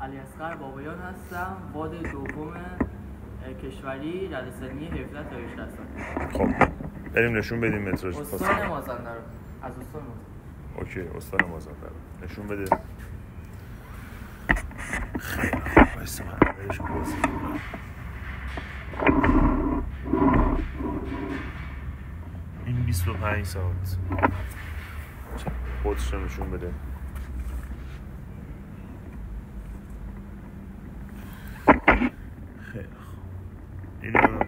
علیاصغر بابایان هستم، واد دوم کشوری، رده سنی 17 تا 18 سال. خب بریم نشون بدیم متراژ استان مازندران. از استان مازندران. اوکی، استان مازندران. نشون بده. خیلی خوب، وایسا من اولش بازی کنم. این 25 سانت خودش رو نشون بده. خیلی خوب، اینو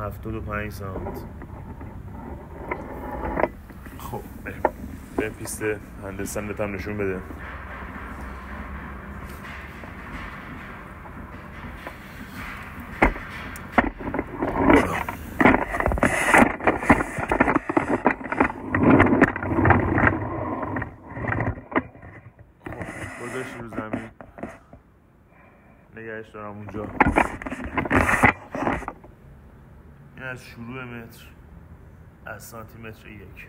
75 سانت. خب به پیست هندسنت هم نشون بده. گذاشتی رو زمین، نگهش دارم اونجا. این از شروع متر، از سانتی متر 1.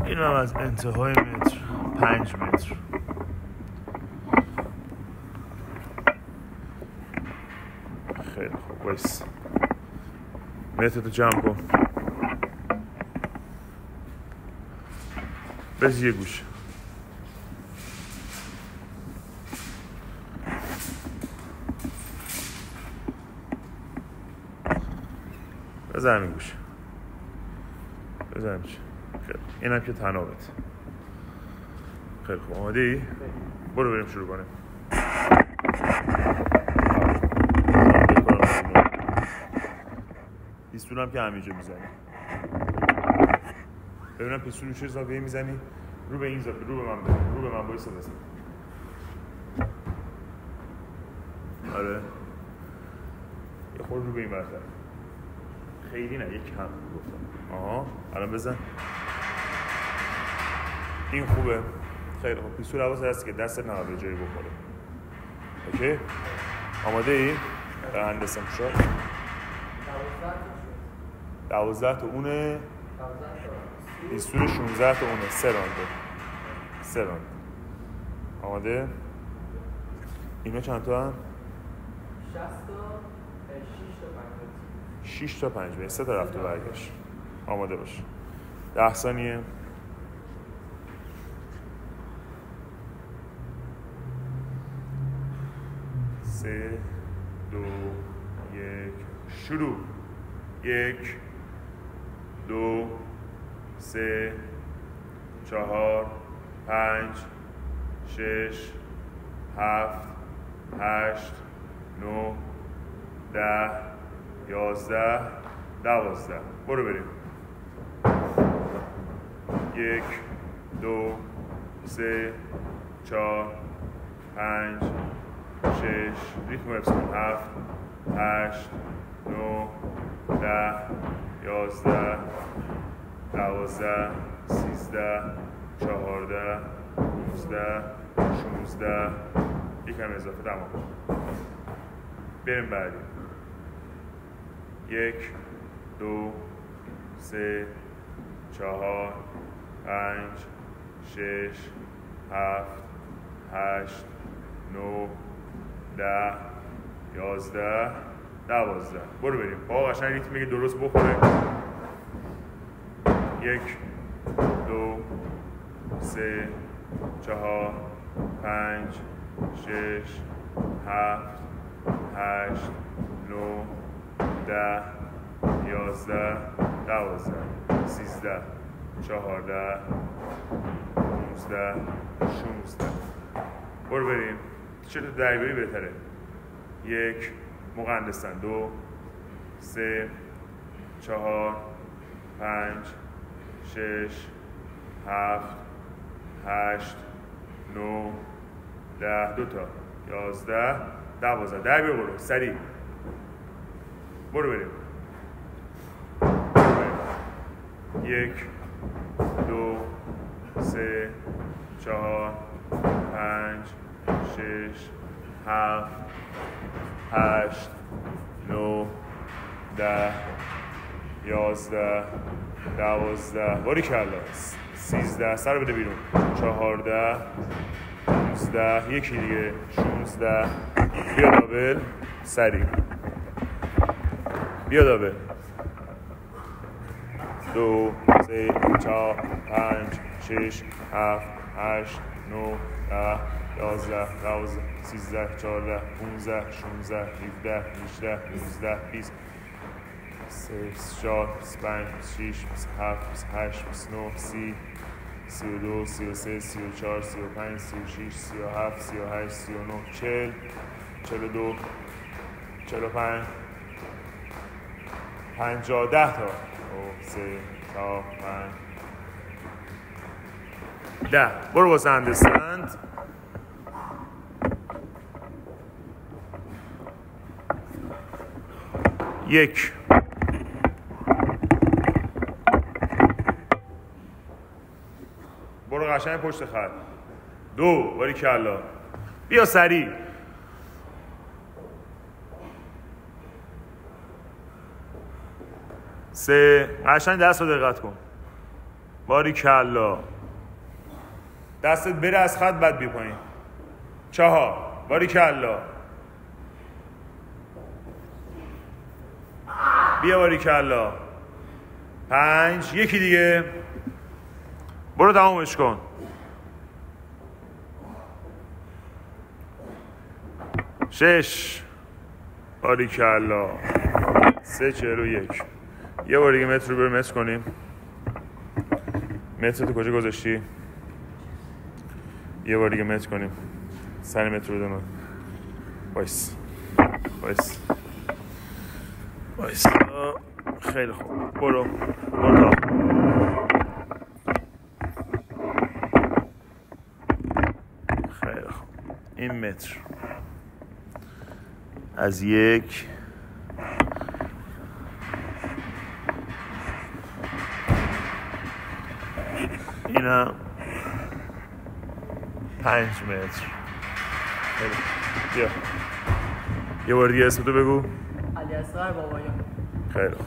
این هم از انتهای متر 5 متر. خیلی خوب، وایس مترتو جمع کن. بز یه گوش. بذار همین گوش. بذار همین. این هم که تنابت. خیلی خوب، آماده ای؟ برو بریم شروع کنیم. پیستون هم که همینجا میزنی. ببینم پیستون رو چه زاویه میزنی؟ رو به این زاویه، رو به من بزن. رو به من بایستا بزن. آره. یه خورد رو به این برتر. خیلی نه، یک کم گفتم. آها، الان بزن. این خوبه. خیلی خوب. پیستون حواست هست که دست نباید به جایی بخوره. اوکی؟ آماده ای؟ در هندسه شد. 12 تا اونه. پیستون 16 تا اونه. 3 رانده. 3 رانده. آماده؟ اینا چند تا هم؟ 6 تا 5 متر. 3 تا رفت و برگشت. آماده باش. 10 ثانیه. 3 2 1 شروع. 1 2 3 4 5 6 7 8 9 10 11 12. برو بریم. 1 2 3 4 5 6 ریتم حفظ کن. 7 8 9 10 11 12 13 14 15 16. یکم اضافه. تمام. بریم بعدی. 1 2 3 4 5 6 7 8 9 10 11 12. برو بریم. با قشنگ ریتمی که درست بخوره. 1 2 3 4 5 6 7 8 9 10 11 12 13 14 15 16. برو بریم. چطور درباری بهتره. 1 مقندستن. 2 3 4 5 6 7 8 9 10 2 تا 11 12. در بیا برو سریع. برو بریم. 1 2 3 4 5 6 7 8 9 10 11 12 باریکلا 13 سر بده بیرون 14 15 یکی دیگه 16 بیا دابل سریع بیا دابل 2 3 4 5 6 7 8 9 10 11 12 13 14 15 16 17 18 19 20 24 25 26 27 28 29 30 32 33 34 35 36 37 38 39 40 42 45 50 10 تا 3 4 5 10 برو واسه اندستند یک برو قشنگ پشت خط 2 باریکلا بیا سریع 3 قشنگ دست رو دقت کن باریکلا دستت بره از خط بعد بیا پایین 4 باریکلا بیا باریکلا 5 یکی دیگه برو تمامش کن 6 باریکلا 3:41 یه بار دیگه متر رو بریم متر کنیم متر تو کجا گذاشتی؟ یه بار دیگه متر کنیم سر متر رو دونه وایس خیلی خوب برو تا خیلی خوب این متر از 1 اینم 5 متر بیا یه بار دیگه اسم تو بگو علی اصغر بابایان خیلی خوب